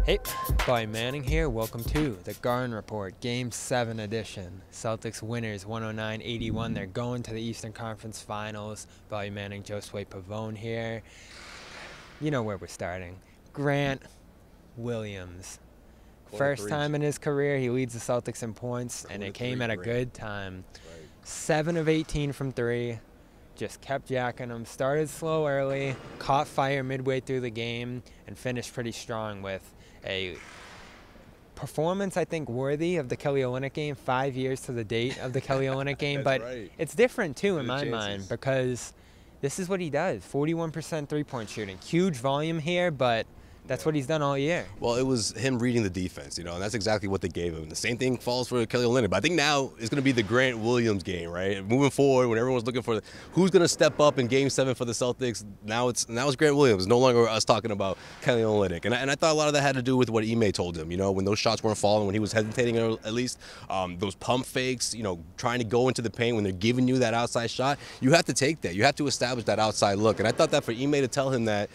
Hey, Bobby Manning here. Welcome to the Garden Report, Game 7 edition. Celtics winners 109-81. They're going to the Eastern Conference Finals. Bobby Manning, Josue Pavon here. You know where we're starting. Grant Williams. First time in his career, he leads the Celtics in points, and it came at a good time. 7 of 18 from 3. Just kept jacking them. Started slow early, caught fire midway through the game, and finished pretty strong with a performance, I think, worthy of the Kelly Olynyk game. 5 years to the date of the Kelly Olynyk game. But it's different, too, in my mind, because this is what he does. 41% three-point shooting. Huge volume here, but that's what he's done all year. Well, it was him reading the defense, and that's exactly what they gave him. The same thing falls for Kelly Olynyk. But I think now it's going to be the Grant Williams game, right? Moving forward, when everyone's looking for who's going to step up in Game 7 for the Celtics, now it's Grant Williams. No longer us talking about Kelly Olynyk. And I thought a lot of that had to do with what Ime told him. When those shots weren't falling, when he was hesitating at least, those pump fakes, trying to go into the paint when they're giving you that outside shot, you have to take that. You have to establish that outside look. And I thought that for Ime to tell him that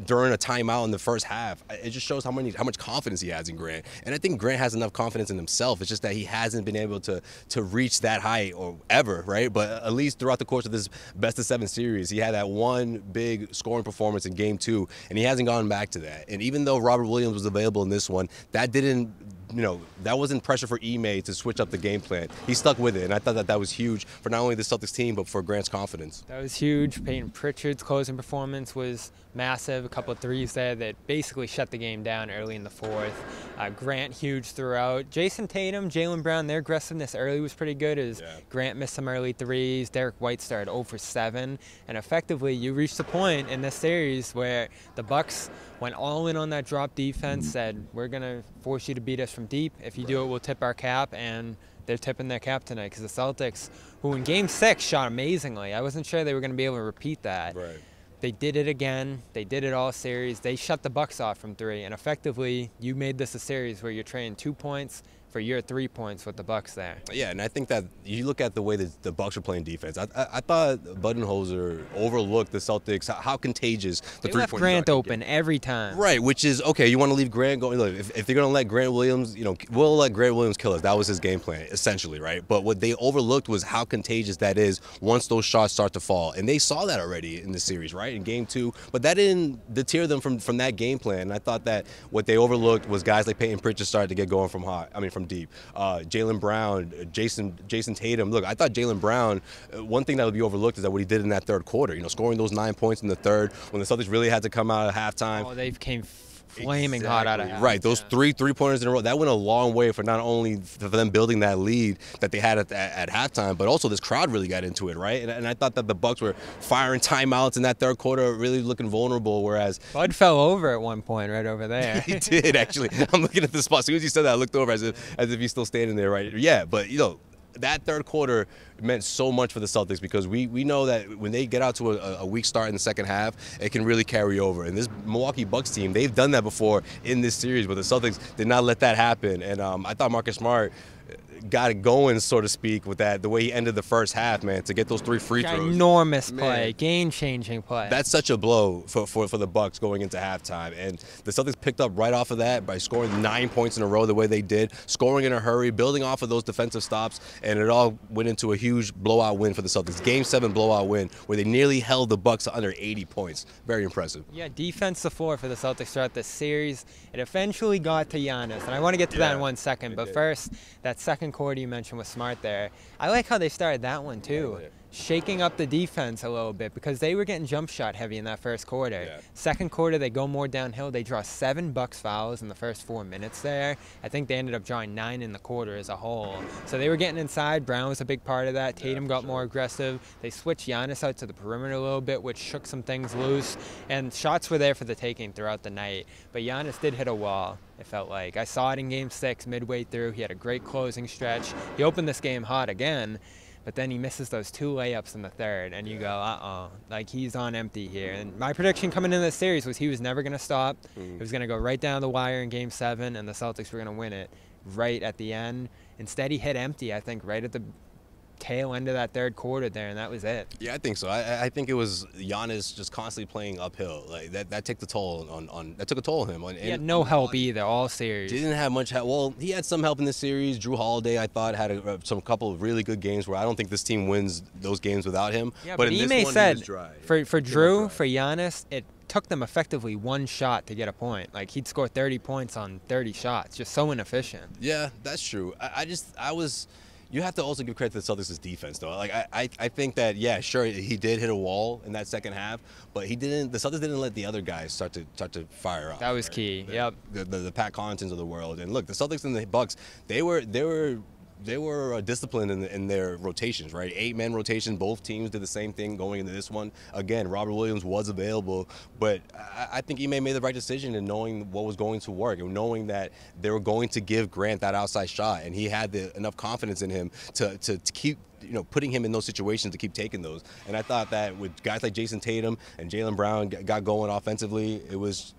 during a timeout in the first half, it just shows how much confidence he has in Grant. And I think Grant has enough confidence in himself. It's just that he hasn't been able to reach that height or ever, right? But at least throughout the course of this best-of-7 series, he had that one big scoring performance in Game 2, and he hasn't gone back to that. And even though Robert Williams was available in this one, that didn't that wasn't pressure for Ime to switch up the game plan. He stuck with it, and I thought that was huge for not only the Celtics team, but for Grant's confidence. That was huge. Peyton Pritchard's closing performance was massive. A couple of threes there that basically shut the game down early in the fourth. Grant huge throughout. Jason Tatum, Jaylen Brown, their aggressiveness early was pretty good as Grant missed some early threes. Derek White started 0 for 7. And effectively, you reached the point in this series where the Bucks went all in on that drop defense, said, we're going to force you to beat us from deep. If you do it, we'll tip our cap. And they're tipping their cap tonight because the Celtics, who in Game 6 shot amazingly, I wasn't sure they were going to be able to repeat that. Right. They did it again. They did it all series. They shut the Bucks off from 3. And effectively, you made this a series where you're trading 2 points for your 3 points with the Bucks there. Yeah, and I think that you look at the way that the Bucks were playing defense. I thought Budenholzer overlooked the Celtics, how contagious the three-point shot Grant open every time. Right, which is, okay, you want to leave Grant going. Look, if they're going to let Grant Williams, we'll let Grant Williams kill us. That was his game plan, essentially, right? But what they overlooked was how contagious that is once those shots start to fall. And they saw that already in the series, right, in Game 2. But that didn't deter them from that game plan. And I thought that what they overlooked was guys like Peyton Pritchard started to get going from deep. Jaylen Brown, Jason Tatum. Look, I thought Jaylen Brown, one thing that would be overlooked is that what he did in that third quarter. Scoring those 9 points in the third when the Celtics really had to come out at halftime. Oh, they came flaming hot out of half. Right, those three-pointers in a row, that went a long way for not only for them building that lead that they had at halftime, but also this crowd really got into it, right? And I thought that the Bucks were firing timeouts in that third quarter, really looking vulnerable, whereas Bud fell over at one point right over there. He did, actually. I'm looking at the spot. As soon as you said that, I looked over as if he's still standing there, right? Yeah, but, that third quarter meant so much for the Celtics because we know that when they get out to a weak start in the second half, it can really carry over. And this Milwaukee Bucks team, they've done that before in this series, but the Celtics did not let that happen. And I thought Marcus Smart got it going, so to speak, with that, the way he ended the first half, man, to get those 3 free throws. Enormous play, game-changing play. That's such a blow for the Bucks going into halftime. And the Celtics picked up right off of that by scoring 9 points in a row the way they did, scoring in a hurry, building off of those defensive stops, and it all went into a huge blowout win for the Celtics. Game 7 blowout win where they nearly held the Bucks to under 80 points. Very impressive. Yeah, defense the floor for the Celtics throughout the series. It eventually got to Giannis, and I want to get to that in 1 second. But first, that second quarter you mentioned was Smart there. I like how they started that one too. Shaking up the defense a little bit because they were getting jump shot heavy in that first quarter. Second quarter, they go more downhill. They draw 7 Bucks fouls in the first 4 minutes there. I think they ended up drawing 9 in the quarter as a whole. So they were getting inside. Brown was a big part of that. Tatum got more aggressive. They switched Giannis out to the perimeter a little bit, which shook some things loose. And shots were there for the taking throughout the night. But Giannis did hit a wall, it felt like. I saw it in Game 6 midway through. He had a great closing stretch. He opened this game hot again. But then he misses those 2 layups in the third, and you go, like he's on empty here. And my prediction coming into this series was he was never going to stop. It was going to go right down the wire in Game 7, and the Celtics were going to win it right at the end. Instead, he hit empty, I think, right at the tail end of that third quarter there, and that was it. Yeah, I think so. I think it was Giannis just constantly playing uphill. Like that took the toll on that took a toll on him. He had no help either all series. He didn't have much help. Well, he had some help in this series. Drew Holiday, I thought, had some couple of really good games where I don't think this team wins those games without him. Yeah, but in Ime this said dry. for Drew, for Giannis, it took them effectively one shot to get a point. Like, he'd score 30 points on 30 shots. Just so inefficient. Yeah, that's true. You have to also give credit to the Celtics' defense, though. Like, I think that, yeah, sure, he did hit a wall in that second half, but the Celtics didn't let the other guys start to fire up. That was key. Yep. The Pat Connaughtons of the world. And look, the Celtics and the Bucks, they were disciplined in their rotations, right? 8-man rotation. Both teams did the same thing going into this one. Again, Robert Williams was available, but I think Ime made the right decision in knowing what was going to work and knowing that they were going to give Grant that outside shot, and he had enough confidence in him to keep putting him in those situations to keep taking those. And I thought that with guys like Jason Tatum and Jaylen Brown got going offensively, it was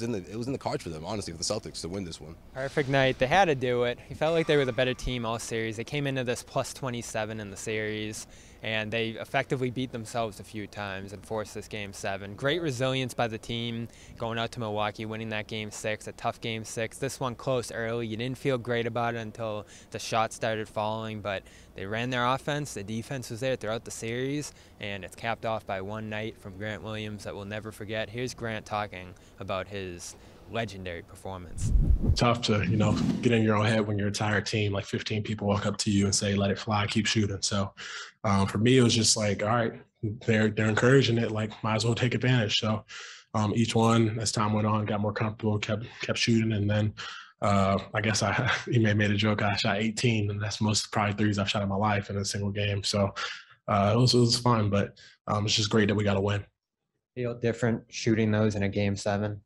in the cards for them, honestly, for the Celtics to win this one. Perfect night. They had to do it. He felt like they were the better team all series. They came into this plus 27 in the series, and they effectively beat themselves a few times and forced this Game 7. Great resilience by the team going out to Milwaukee, winning that Game 6, a tough Game 6. This one close early. You didn't feel great about it until the shots started falling, but they ran their offense. The defense was there throughout the series, and it's capped off by one night from Grant Williams that we'll never forget. Here's Grant talking about his legendary performance. Tough to, get in your own head when your entire team, like 15 people, walk up to you and say, let it fly, keep shooting. So for me, it was just like, all right, they're encouraging it, like, might as well take advantage. So each one, as time went on, got more comfortable, kept shooting. And then I guess he made a joke, I shot 18, and that's most probably threes I've shot in my life in a single game. So it was fun, but it's just great that we got a win. Feel different shooting those in a Game 7?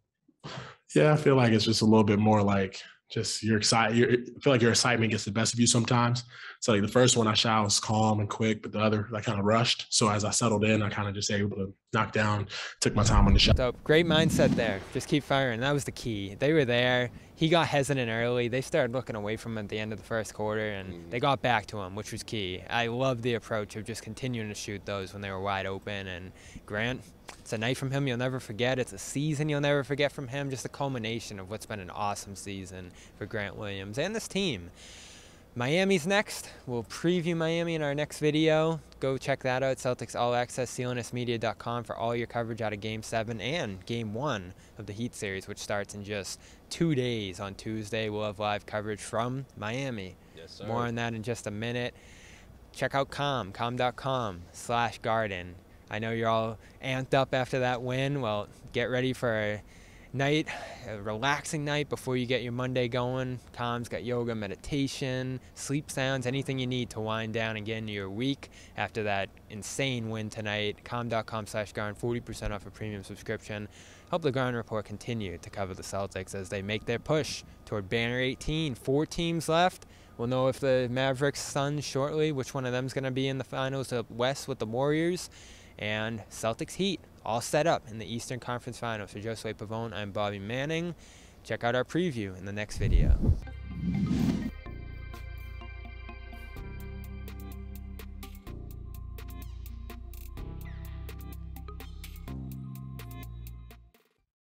Yeah, I feel like it's just a little bit more like just you're excited. I feel like your excitement gets the best of you sometimes. So like the first one I shot was calm and quick, but the other I kind of rushed. So as I settled in, I kind of just able to knock down, took my time on the shot. So great mindset there. Just keep firing. That was the key. They were there. He got hesitant early. They started looking away from him at the end of the first quarter, and they got back to him, which was key. I love the approach of just continuing to shoot those when they were wide open. And Grant, it's a night from him you'll never forget. It's a season you'll never forget from him. Just a culmination of what's been an awesome season for Grant Williams and this team. Miami's next. We'll preview Miami in our next video. Go check that out. Celtics All Access, CLNSmedia.com for all your coverage out of Game 7 and Game 1 of the Heat series, which starts in just 2 days on Tuesday. We'll have live coverage from Miami. Yes, sir. More on that in just a minute. Check out com.com/garden. I know you're all amped up after that win. Well, get ready for a relaxing night before you get your Monday going. Calm's got yoga, meditation, sleep sounds, anything you need to wind down and get into your week after that insane win tonight. Com.com/Garden, 40% off a premium subscription. Help the Garden Report continue to cover the Celtics as they make their push toward Banner 18. 4 teams left. We'll know if the Mavericks, Suns shortly, which one of them is going to be in the finals of West with the Warriors. And Celtics Heat all set up in the Eastern Conference Finals. For Josue Pavon, I'm Bobby Manning. Check out our preview in the next video.